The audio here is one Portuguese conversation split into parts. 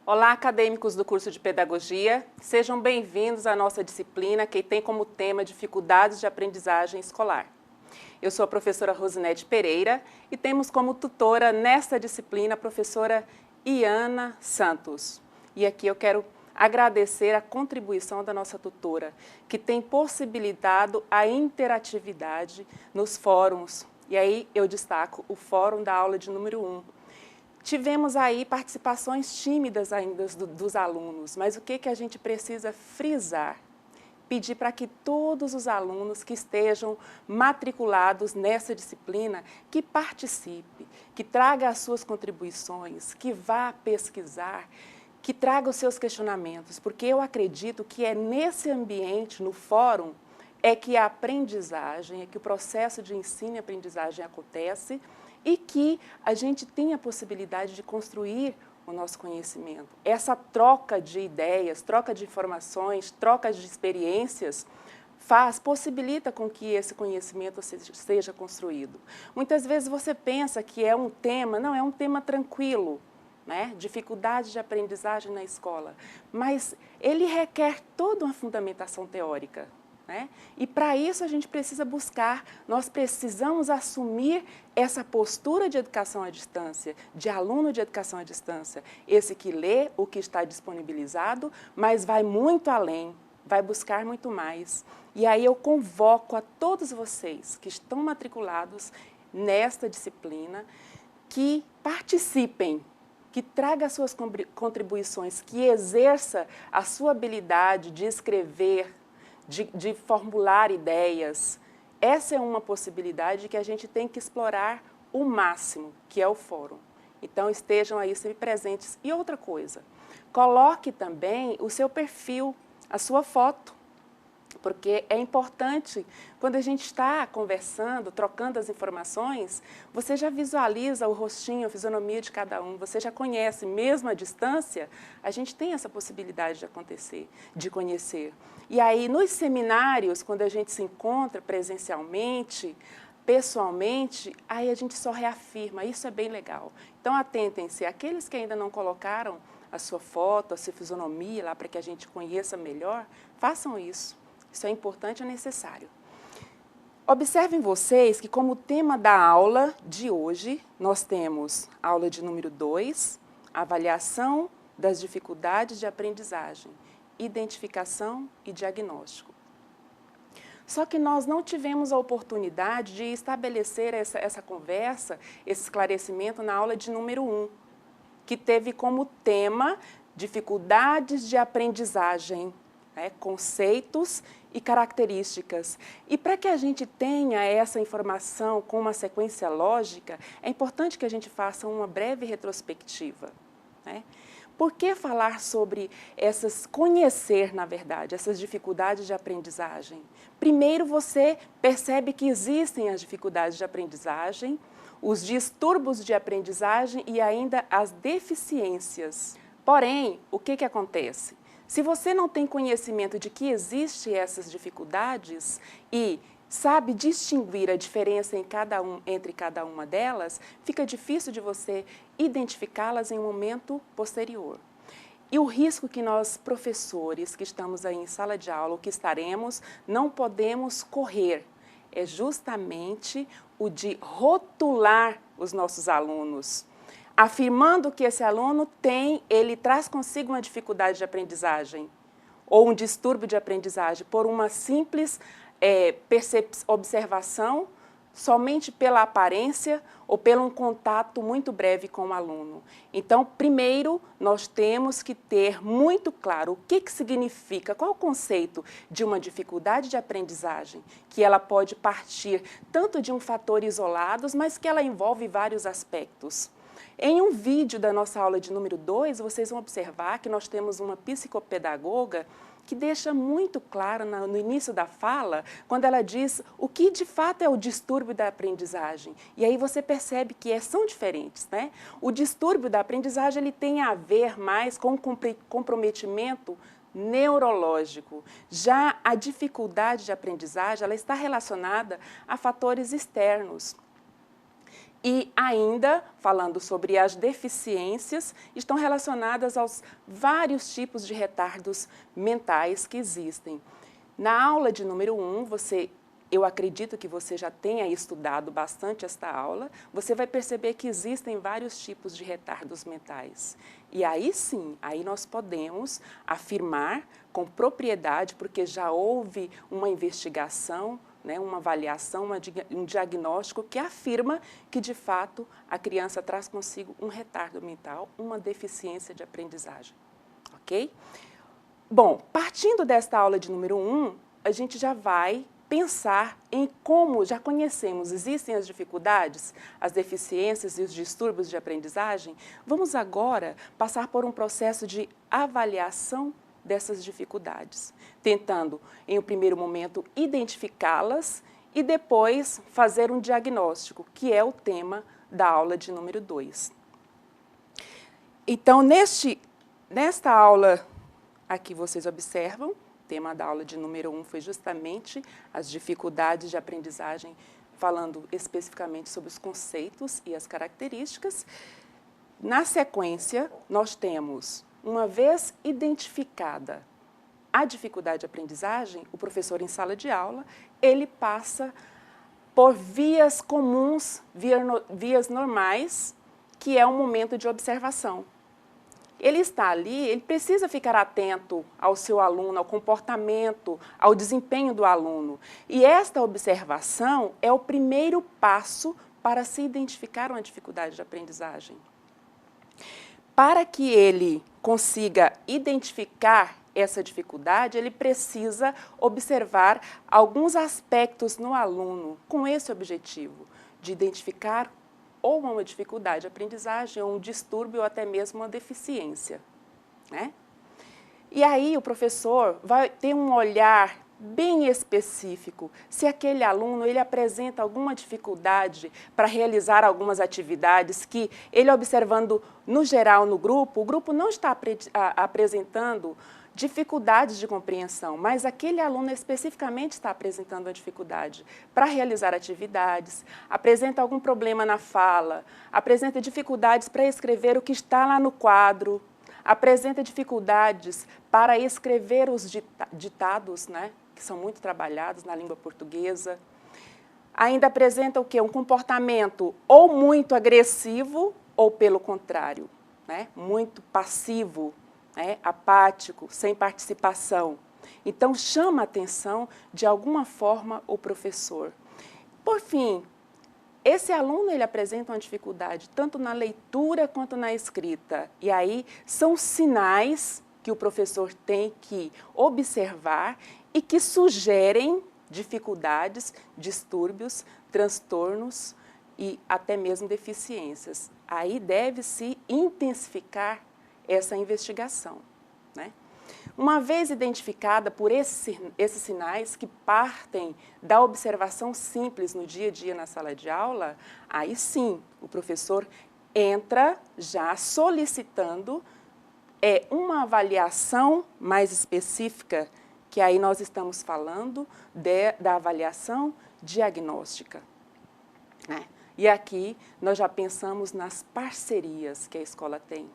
Olá, acadêmicos do curso de Pedagogia. Sejam bem-vindos à nossa disciplina que tem como tema dificuldades de aprendizagem escolar. Eu sou a professora Rosinete Pereira e temos como tutora nesta disciplina a professora Iana Santos. E aqui eu quero agradecer a contribuição da nossa tutora, que tem possibilitado a interatividade nos fóruns. E aí eu destaco o fórum da aula de número 1. Tivemos aí participações tímidas ainda dos alunos, mas o que a gente precisa frisar? Pedir para que todos os alunos que estejam matriculados nessa disciplina, que participe, que traga as suas contribuições, que vá pesquisar, que traga os seus questionamentos, porque eu acredito que é nesse ambiente, no fórum, é que a aprendizagem, é que o processo de ensino e aprendizagem acontece e que a gente tem a possibilidade de construir o nosso conhecimento. Essa troca de ideias, troca de informações, troca de experiências, possibilita com que esse conhecimento seja construído. Muitas vezes você pensa que é um tema, não, é um tema tranquilo, né? Dificuldade de aprendizagem na escola, mas ele requer toda uma fundamentação teórica. Né? E para isso a gente precisa buscar, nós precisamos assumir essa postura de educação à distância, de aluno de educação à distância, esse que lê o que está disponibilizado, mas vai muito além, vai buscar muito mais. E aí eu convoco a todos vocês que estão matriculados nesta disciplina, que participem, que traga as suas contribuições, que exerça a sua habilidade de escrever, de formular ideias. Essa é uma possibilidade que a gente tem que explorar o máximo, que é o fórum. Então, estejam aí sempre presentes. E outra coisa, coloque também o seu perfil, a sua foto, porque é importante, quando a gente está conversando, trocando as informações, você já visualiza o rostinho, a fisionomia de cada um, você já conhece, mesmo à distância, a gente tem essa possibilidade de acontecer, de conhecer. E aí, nos seminários, quando a gente se encontra presencialmente, pessoalmente, aí a gente só reafirma, isso é bem legal. Então, atentem-se, aqueles que ainda não colocaram a sua foto, a sua fisionomia lá para que a gente conheça melhor, façam isso. Isso é importante e necessário. Observem vocês que como tema da aula de hoje, nós temos a aula de número 2, avaliação das dificuldades de aprendizagem, identificação e diagnóstico. Só que nós não tivemos a oportunidade de estabelecer essa conversa, esse esclarecimento na aula de número 1, que teve como tema dificuldades de aprendizagem, né, conceitos e características. E para que a gente tenha essa informação com uma sequência lógica, é importante que a gente faça uma breve retrospectiva. Né? Por que falar sobre conhecer, na verdade, essas dificuldades de aprendizagem? Primeiro, você percebe que existem as dificuldades de aprendizagem, os distúrbios de aprendizagem e ainda as deficiências. Porém, o que acontece? Se você não tem conhecimento de que existem essas dificuldades e sabe distinguir a diferença entre cada uma delas, fica difícil de você identificá-las em um momento posterior. E o risco que nós, professores, que estamos aí em sala de aula, ou que estaremos, não podemos correr, é justamente o de rotular os nossos alunos, afirmando que esse aluno ele traz consigo uma dificuldade de aprendizagem ou um distúrbio de aprendizagem por uma simples observação, somente pela aparência ou pelo um contato muito breve com o aluno. Então, primeiro, nós temos que ter muito claro o que significa, qual o conceito de uma dificuldade de aprendizagem, que ela pode partir tanto de um fator isolado, mas que ela envolve vários aspectos. Em um vídeo da nossa aula de número 2, vocês vão observar que nós temos uma psicopedagoga que deixa muito claro no início da fala, quando ela diz o que de fato é o distúrbio da aprendizagem. E aí você percebe que são diferentes, né? O distúrbio da aprendizagem ele tem a ver mais com comprometimento neurológico. Já a dificuldade de aprendizagem ela está relacionada a fatores externos. E ainda, falando sobre as deficiências, estão relacionadas aos vários tipos de retardos mentais que existem. Na aula de número 1, eu acredito que você já tenha estudado bastante esta aula, você vai perceber que existem vários tipos de retardos mentais. E aí sim, aí nós podemos afirmar com propriedade, porque já houve uma investigação, né, uma avaliação, um diagnóstico que afirma que, de fato, a criança traz consigo um retardo mental, uma deficiência de aprendizagem. Ok? Bom, partindo desta aula de número 1, a gente já vai pensar em como já conhecemos, existem as dificuldades, as deficiências e os distúrbios de aprendizagem. Vamos agora passar por um processo de avaliação dessas dificuldades, tentando, em um primeiro momento, identificá-las e depois fazer um diagnóstico, que é o tema da aula de número 2. Então, nesta aula aqui vocês observam, o tema da aula de número 1 foi justamente as dificuldades de aprendizagem, falando especificamente sobre os conceitos e as características. Na sequência, nós temos, uma vez identificada a dificuldade de aprendizagem, o professor em sala de aula, ele passa por vias comuns, vias normais, que é um momento de observação. Ele está ali, ele precisa ficar atento ao seu aluno, ao comportamento, ao desempenho do aluno. E esta observação é o primeiro passo para se identificar uma dificuldade de aprendizagem. Para que ele consiga identificar essa dificuldade, ele precisa observar alguns aspectos no aluno com esse objetivo, de identificar ou uma dificuldade de aprendizagem, ou um distúrbio, ou até mesmo uma deficiência, né? E aí o professor vai ter um olhar bem específico, se aquele aluno ele apresenta alguma dificuldade para realizar algumas atividades que ele observando no geral no grupo, o grupo não está apresentando dificuldades de compreensão, mas aquele aluno especificamente está apresentando a dificuldade para realizar atividades, apresenta algum problema na fala, apresenta dificuldades para escrever o que está lá no quadro, apresenta dificuldades para escrever os ditados, né, que são muito trabalhados na língua portuguesa. Ainda apresenta o quê? Um comportamento ou muito agressivo ou, pelo contrário, né, muito passivo, apático, sem participação. Então, chama a atenção, de alguma forma, o professor. Por fim, esse aluno ele apresenta uma dificuldade tanto na leitura quanto na escrita. E aí são sinais que o professor tem que observar e que sugerem dificuldades, distúrbios, transtornos e até mesmo deficiências. Aí deve-se intensificar essa investigação, né? Uma vez identificada por esses sinais que partem da observação simples no dia a dia na sala de aula, aí sim o professor entra já solicitando uma avaliação mais específica, que aí nós estamos falando da avaliação diagnóstica, né? E aqui nós já pensamos nas parcerias que a escola tem.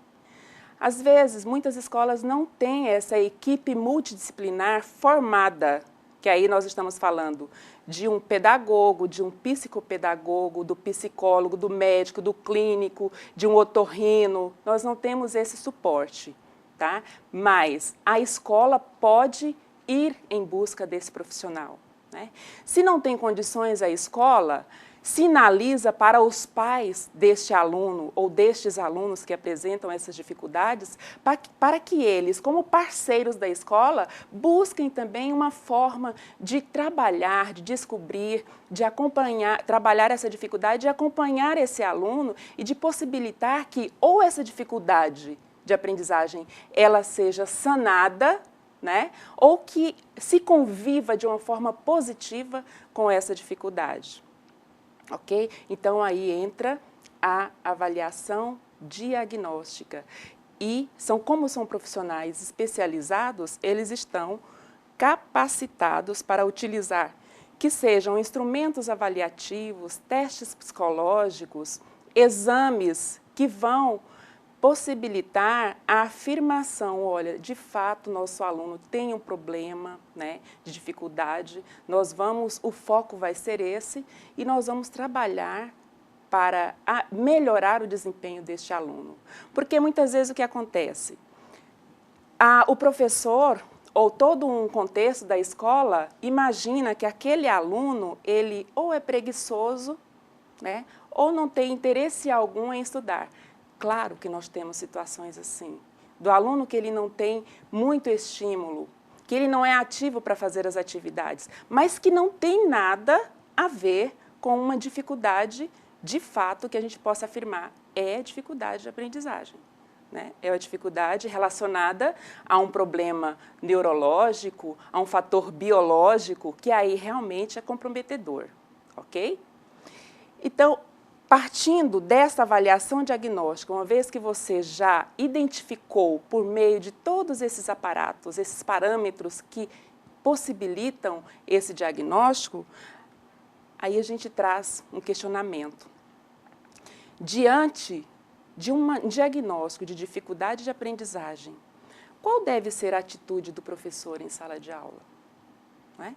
Às vezes, muitas escolas não têm essa equipe multidisciplinar formada, que aí nós estamos falando de um pedagogo, de um psicopedagogo, do psicólogo, do médico, do clínico, de um otorrino. Nós não temos esse suporte, tá? Mas a escola pode ir em busca desse profissional, né? Se não tem condições a escola, sinaliza para os pais deste aluno ou destes alunos que apresentam essas dificuldades, para que eles, como parceiros da escola, busquem também uma forma de trabalhar, de descobrir, de acompanhar, trabalhar essa dificuldade, de acompanhar esse aluno e de possibilitar que ou essa dificuldade de aprendizagem ela seja sanada, né, ou que se conviva de uma forma positiva com essa dificuldade. Ok? Então, aí entra a avaliação diagnóstica. E, como são profissionais especializados, eles estão capacitados para utilizar que sejam instrumentos avaliativos, testes psicológicos, exames que vão possibilitar a afirmação, olha, de fato, nosso aluno tem um problema, né, de dificuldade, o foco vai ser esse e nós vamos trabalhar para melhorar o desempenho deste aluno. Porque muitas vezes o que acontece? O professor, ou todo um contexto da escola, imagina que aquele aluno, ele ou é preguiçoso, né, ou não tem interesse algum em estudar. Claro que nós temos situações assim, do aluno que ele não tem muito estímulo, que ele não é ativo para fazer as atividades, mas que não tem nada a ver com uma dificuldade, de fato, que a gente possa afirmar, é dificuldade de aprendizagem, né? É uma dificuldade relacionada a um problema neurológico, a um fator biológico, que aí realmente é comprometedor, ok? Então, partindo dessa avaliação diagnóstica, uma vez que você já identificou por meio de todos esses aparatos, esses parâmetros que possibilitam esse diagnóstico, aí a gente traz um questionamento. Diante de um diagnóstico de dificuldade de aprendizagem, qual deve ser a atitude do professor em sala de aula? Não é?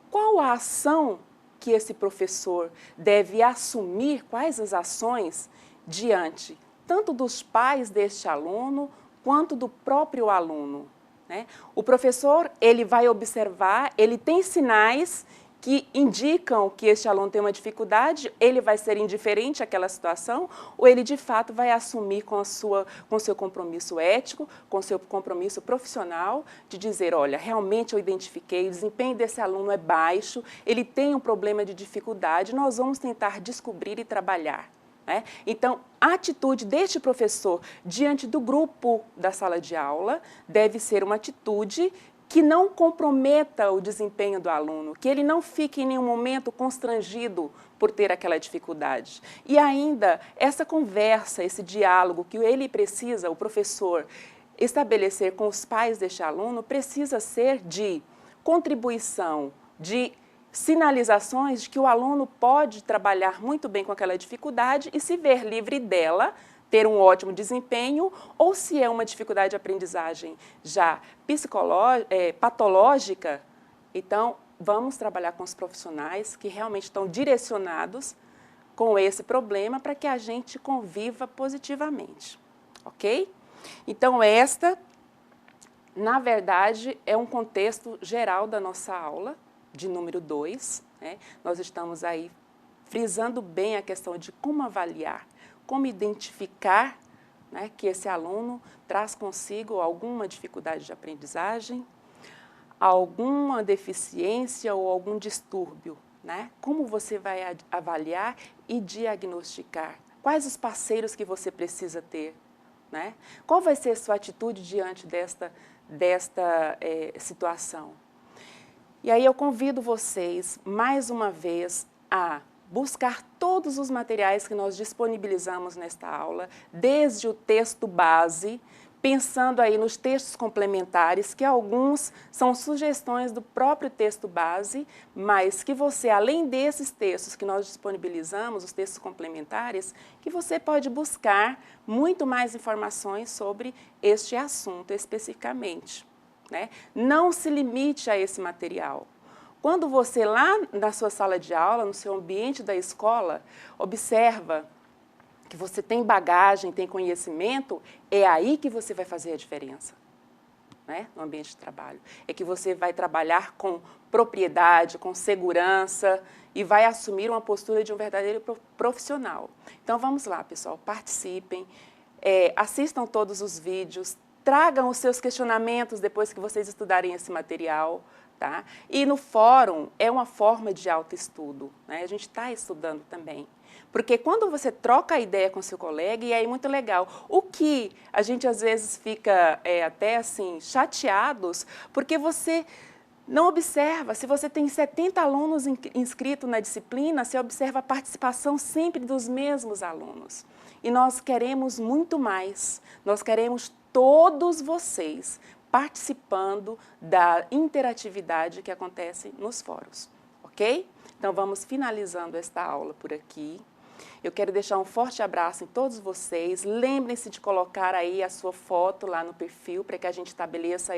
Qual a ação que esse professor deve assumir, quais as ações diante tanto dos pais deste aluno quanto do próprio aluno, né? O professor, ele vai observar, ele tem sinais que indicam que este aluno tem uma dificuldade, ele vai ser indiferente àquela situação ou ele de fato vai assumir com seu compromisso ético, com seu compromisso profissional de dizer, olha, realmente eu identifiquei, o desempenho desse aluno é baixo, ele tem um problema de dificuldade, nós vamos tentar descobrir e trabalhar, né? Então, a atitude deste professor diante do grupo da sala de aula deve ser uma atitude que não comprometa o desempenho do aluno, que ele não fique em nenhum momento constrangido por ter aquela dificuldade. E ainda, essa conversa, esse diálogo que ele precisa, o professor, estabelecer com os pais deste aluno, precisa ser de contribuição, de sinalizações de que o aluno pode trabalhar muito bem com aquela dificuldade e se ver livre dela, ter um ótimo desempenho, ou se é uma dificuldade de aprendizagem já patológica, então vamos trabalhar com os profissionais que realmente estão direcionados com esse problema para que a gente conviva positivamente, ok? Então na verdade, é um contexto geral da nossa aula, de número 2, né? Nós estamos aí frisando bem a questão de como avaliar, como identificar, né, que esse aluno traz consigo alguma dificuldade de aprendizagem, alguma deficiência ou algum distúrbio, né? Como você vai avaliar e diagnosticar? Quais os parceiros que você precisa ter, né? Qual vai ser a sua atitude diante desta situação? E aí eu convido vocês, mais uma vez, a buscar todos os materiais que nós disponibilizamos nesta aula, desde o texto base, pensando aí nos textos complementares, que alguns são sugestões do próprio texto base, mas que você, além desses textos que nós disponibilizamos, os textos complementares, que você pode buscar muito mais informações sobre este assunto especificamente, né? Não se limite a esse material. Quando você lá na sua sala de aula, no seu ambiente da escola, observa que você tem bagagem, tem conhecimento, é aí que você vai fazer a diferença, né, no ambiente de trabalho. É que você vai trabalhar com propriedade, com segurança e vai assumir uma postura de um verdadeiro profissional. Então vamos lá, pessoal, participem, assistam todos os vídeos, tragam os seus questionamentos depois que vocês estudarem esse material. Tá? E no fórum é uma forma de autoestudo, né? A gente está estudando também. Porque quando você troca a ideia com seu colega, e aí é muito legal, o que a gente às vezes fica até assim chateados, porque você não observa, se você tem 70 alunos inscritos na disciplina, você observa a participação sempre dos mesmos alunos. E nós queremos muito mais, nós queremos todos vocês participando da interatividade que acontece nos fóruns, ok? ok? Então vamos finalizando esta aula por aqui. Eu quero deixar um forte abraço em todos vocês. Lembrem-se de colocar aí a sua foto lá no perfil para que a gente estabeleça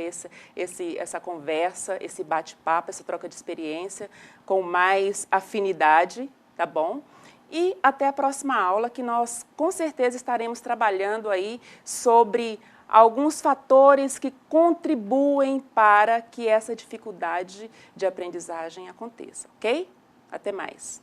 essa conversa, esse bate-papo, essa troca de experiência com mais afinidade, tá bom? E até a próxima aula, que nós com certeza estaremos trabalhando aí sobre alguns fatores que contribuem para que essa dificuldade de aprendizagem aconteça, ok? Até mais!